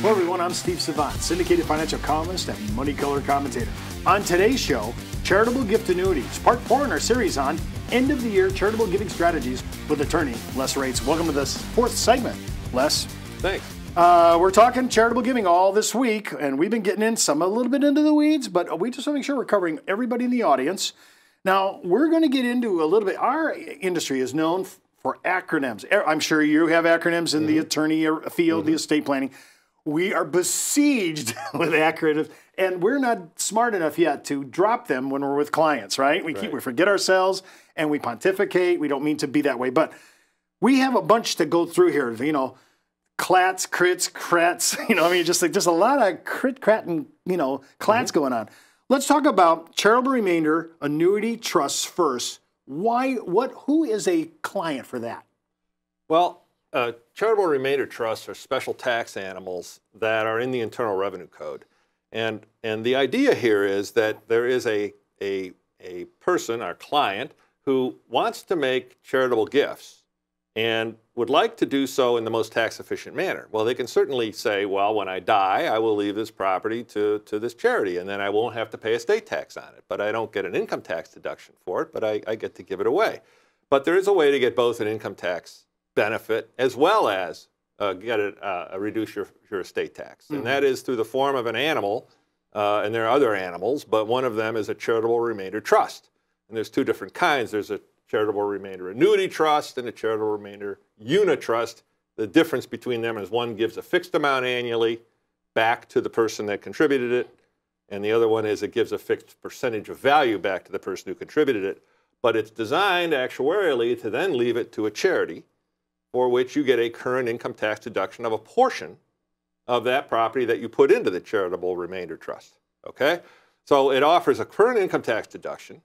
Hello everyone, I'm Steve Savant, syndicated financial columnist and money color commentator. On today's show, Charitable Gift Annuities, part 4 in our series on end of the year charitable giving strategies with attorney Les Raatz. Welcome to this 4th segment, Les. Thanks. We're talking charitable giving all this week, and we've been getting in a little bit into the weeds, but we just want to make sure we're covering everybody in the audience. Now, we're going to get into a little bit. Our industry is known for acronyms. I'm sure you have acronyms in the attorney field, the estate planning. We are besieged with acronyms, and we're not smart enough yet to drop them when we're with clients, right? We forget ourselves, and we pontificate. We don't mean to be that way, but we have a bunch to go through here. You know, clats, crits, crats. You know, I mean, just a lot of crit, crat, and clats going on. Let's talk about charitable remainder annuity trusts first. Who is a client for that? Well, charitable remainder trusts are special tax animals that are in the Internal Revenue Code. And the idea here is that there is a person, our client, who wants to make charitable gifts and would like to do so in the most tax-efficient manner. Well, they can certainly say, well, when I die, I will leave this property to this charity, and then I won't have to pay estate tax on it. But I don't get an income tax deduction for it, but I get to give it away. But there is a way to get both an income tax benefit as well as reduce your estate tax. And that is through the form of an animal, and there are other animals, but one of them is a charitable remainder trust. And there's 2 different kinds. There's a charitable remainder annuity trust and a charitable remainder unitrust. The difference between them is one gives a fixed amount annually back to the person that contributed it, and the other one is it gives a fixed percentage of value back to the person who contributed it. But it's designed actuarially to then leave it to a charity for which you get a current income tax deduction of a portion of that property that you put into the charitable remainder trust. Okay? So it offers a current income tax deduction,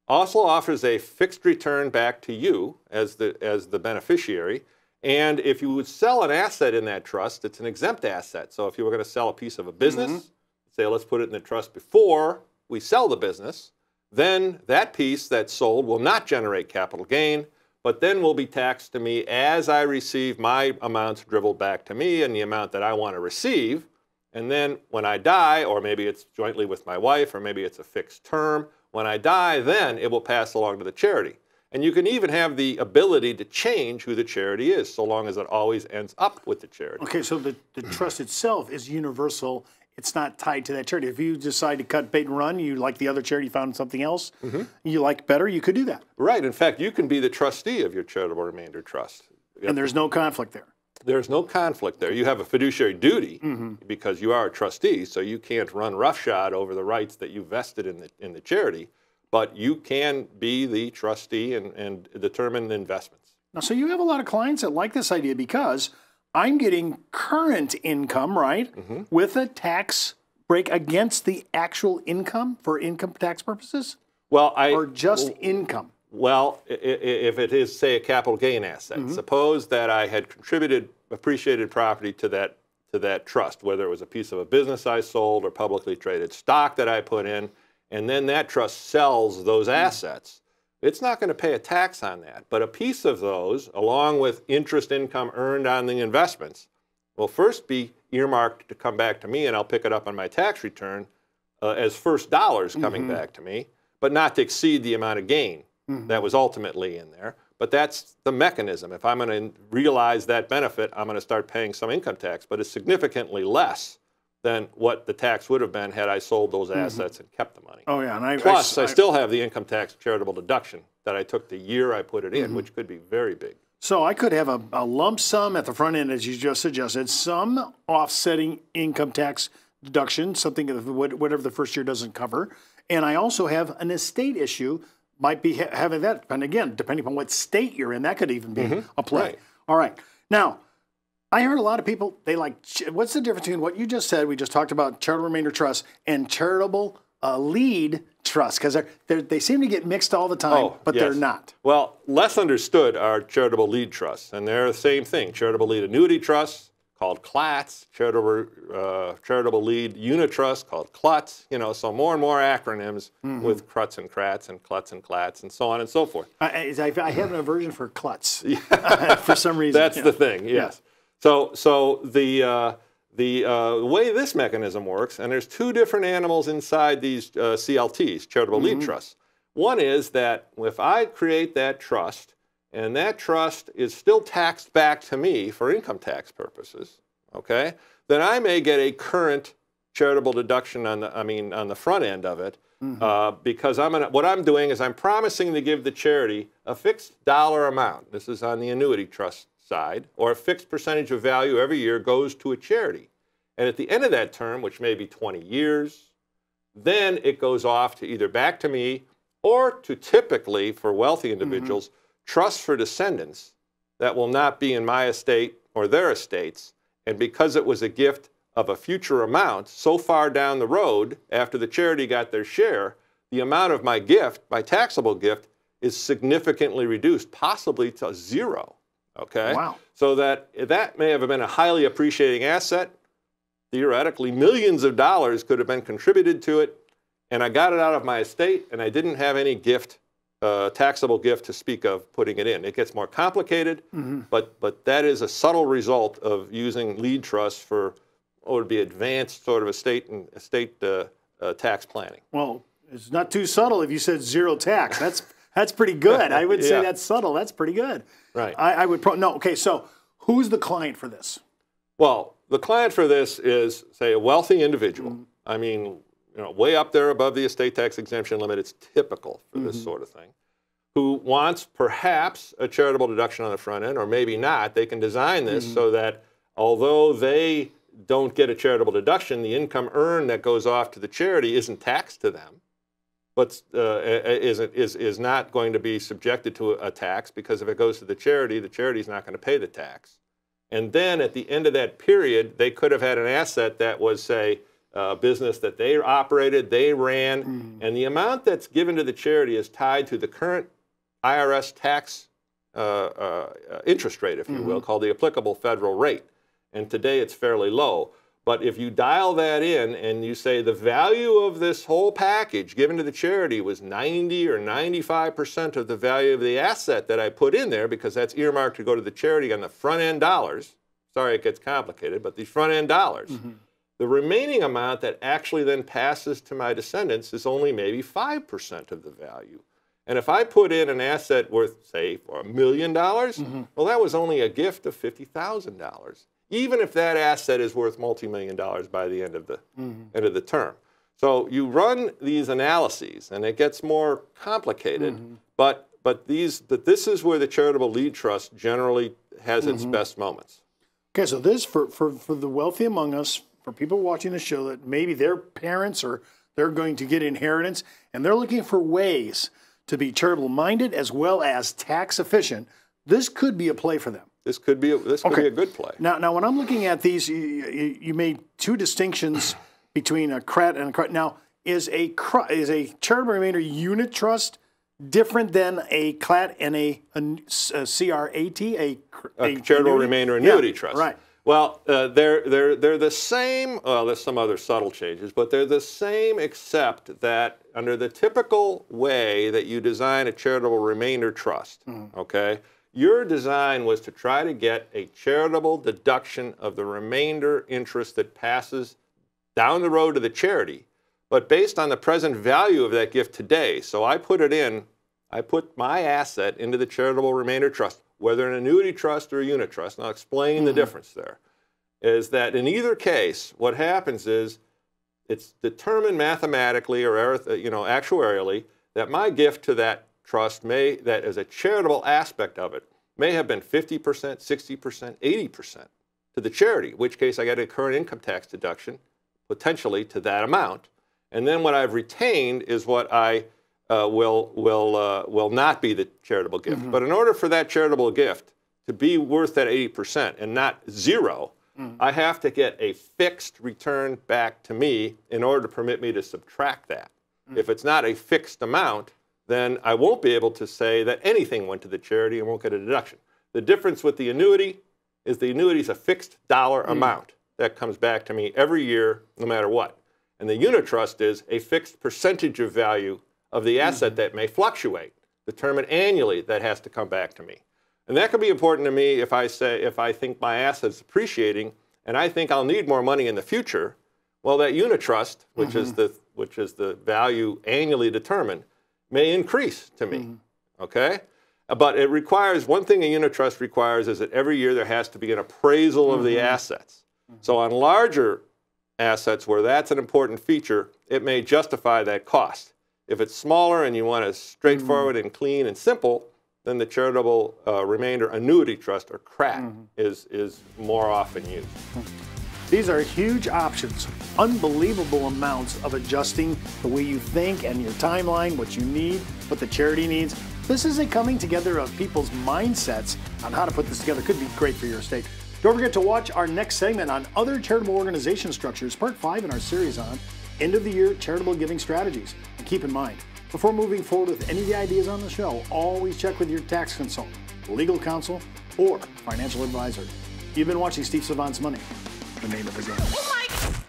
also offers a fixed return back to you as the beneficiary, and if you would sell an asset in that trust, it's an exempt asset. So if you were going to sell a piece of a business, say let's put it in the trust before we sell the business, then that piece that's sold will not generate capital gain, but then will be taxed to me as I receive my amounts dribbled back to me and the amount that I want to receive. And then when I die, or maybe it's jointly with my wife, or maybe it's a fixed term, when I die, then it will pass along to the charity. And you can even have the ability to change who the charity is, so long as it always ends up with the charity. Okay, so the trust itself is universal. It's not tied to that charity. If you decide to cut bait and run, you like the other charity, found something else you like better, you could do that. Right. In fact, you can be the trustee of your charitable remainder trust. And there's no conflict there. There's no conflict there. You have a fiduciary duty because you are a trustee, so you can't run roughshod over the rights that you vested in the charity, but you can be the trustee and determine the investments. Now, so you have a lot of clients that like this idea because I'm getting current income, right, with a tax break against the actual income for income tax purposes? Well, or just income? Well, if it is, say, a capital gain asset, suppose that I had contributed appreciated property to that trust, whether it was a piece of a business I sold or publicly traded stock that I put in, and then that trust sells those assets. It's not going to pay a tax on that, but a piece of those, along with interest income earned on the investments, will first be earmarked to come back to me, and I'll pick it up on my tax return as first dollars coming back to me, but not to exceed the amount of gain that was ultimately in there. But that's the mechanism. If I'm going to realize that benefit, I'm going to start paying some income tax, but it's significantly less than what the tax would have been had I sold those assets and kept the money. Oh, yeah. And Plus, I still have the income tax charitable deduction that I took the year I put it in, which could be very big. So I could have a lump sum at the front end, as you just suggested, some offsetting income tax deduction, something whatever the first year doesn't cover. And I also have an estate issue, might be having that. And again, depending upon what state you're in, that could even be a play. Right. All right. Now, I heard a lot of people, they like, what's the difference between what you just said, we just talked about charitable remainder trust, and charitable lead trust? Because they seem to get mixed all the time, but they're not. Well, less understood are charitable lead trusts, and they're the same thing. Charitable lead annuity trusts, called CLATs, charitable lead unitrust, called CLUTs, so more and more acronyms with CRUTs and CRATs and CLUTs and CLATs and so on and so forth. I have an aversion for CLUTs for some reason. That's the thing, yes. So The way this mechanism works, and there's two different animals inside these CLTs, charitable lead trusts. One is that if I create that trust, and that trust is still taxed back to me for income tax purposes, okay, then I may get a current charitable deduction on the front end of it, because what I'm doing is I'm promising to give the charity a fixed dollar amount. This is on the annuity trust side, or a fixed percentage of value every year goes to a charity. And at the end of that term, which may be 20 years, then it goes off to either back to me or to, typically for wealthy individuals, trusts for descendants that will not be in my estate or their estates. And because it was a gift of a future amount so far down the road after the charity got their share, the amount of my gift, my taxable gift, is significantly reduced, possibly to zero. Okay? Wow. So that may have been a highly appreciating asset. Theoretically, millions of dollars could have been contributed to it, and I got it out of my estate, and I didn't have any gift, taxable gift to speak of putting it in. It gets more complicated, but that is a subtle result of using lead trusts for what would be advanced sort of estate tax planning. Well, it's not too subtle if you said zero tax. That's pretty good. I would say that's subtle. That's pretty good. Right. I would okay, so who's the client for this? Well, the client for this is, say, a wealthy individual. I mean, way up there above the estate tax exemption limit. It's typical for this sort of thing. Who wants perhaps a charitable deduction on the front end, or maybe not. They can design this so that although they don't get a charitable deduction, the income earned that goes off to the charity isn't taxed to them, but is not going to be subjected to a tax, because if it goes to the charity is not going to pay the tax. And then at the end of that period, they could have had an asset that was, say, a business that they operated, they ran, and the amount that's given to the charity is tied to the current IRS tax interest rate, if you will, called the applicable federal rate. And today it's fairly low. But if you dial that in and you say the value of this whole package given to the charity was 90 or 95% of the value of the asset that I put in there, because that's earmarked to go to the charity on the front end dollars. Sorry, it gets complicated, but these front end dollars. The remaining amount that actually then passes to my descendants is only maybe 5% of the value. And if I put in an asset worth, say, for $1 million, well, that was only a gift of $50,000. Even if that asset is worth multi-million dollars by the end of the term. So you run these analyses, and it gets more complicated. But this is where the charitable lead trust generally has its best moments. Okay, so this for the wealthy among us, for people watching the show that maybe their parents or they're going to get inheritance, and they're looking for ways to be charitable minded as well as tax efficient, this could be a play for them. This could be a good play. Now, when I'm looking at these, you made two distinctions between a CRAT and a CRAT. Now, is a charitable remainder unit trust different than a CLAT and a CRAT, a charitable remainder annuity trust? Right. Well, they're the same. Well, there's some other subtle changes, but they're the same, except that under the typical way that you design a charitable remainder trust, okay. Your design was to try to get a charitable deduction of the remainder interest that passes down the road to the charity, but based on the present value of that gift today. So I put my asset into the charitable remainder trust, whether an annuity trust or a unit trust, and I'll explain the difference there, is that in either case, what happens is it's determined mathematically or actuarially that my gift to that trust that as a charitable aspect of it may have been 50%, 60%, 80% to the charity, in which case I get a current income tax deduction potentially to that amount. And then what I've retained is what I will not be the charitable gift. But in order for that charitable gift to be worth that 80% and not zero, I have to get a fixed return back to me in order to permit me to subtract that. If it's not a fixed amount, then I won't be able to say that anything went to the charity and won't get a deduction. The difference with the annuity is the annuity is a fixed dollar amount that comes back to me every year, no matter what. And the unit trust is a fixed percentage of value of the asset that may fluctuate, determined annually, that has to come back to me. And that could be important to me if I think my asset's appreciating and I think I'll need more money in the future, well, that unit trust, which is the value annually determined, may increase to me. Okay? But it requires, one thing a unit trust requires is that every year there has to be an appraisal of the assets. So on larger assets where that's an important feature, it may justify that cost. If it's smaller and you want it straightforward and clean and simple, then the charitable remainder annuity trust, or CRAT, is more often used. These are huge options, unbelievable amounts of adjusting the way you think and your timeline, what you need, what the charity needs. This is a coming together of people's mindsets on how to put this together. Could be great for your estate. Don't forget to watch our next segment on other charitable organization structures, part 5 in our series on end of the year charitable giving strategies. And keep in mind, before moving forward with any of the ideas on the show, always check with your tax consultant, legal counsel, or financial advisor. You've been watching Steve Savant's Money, the name of the game.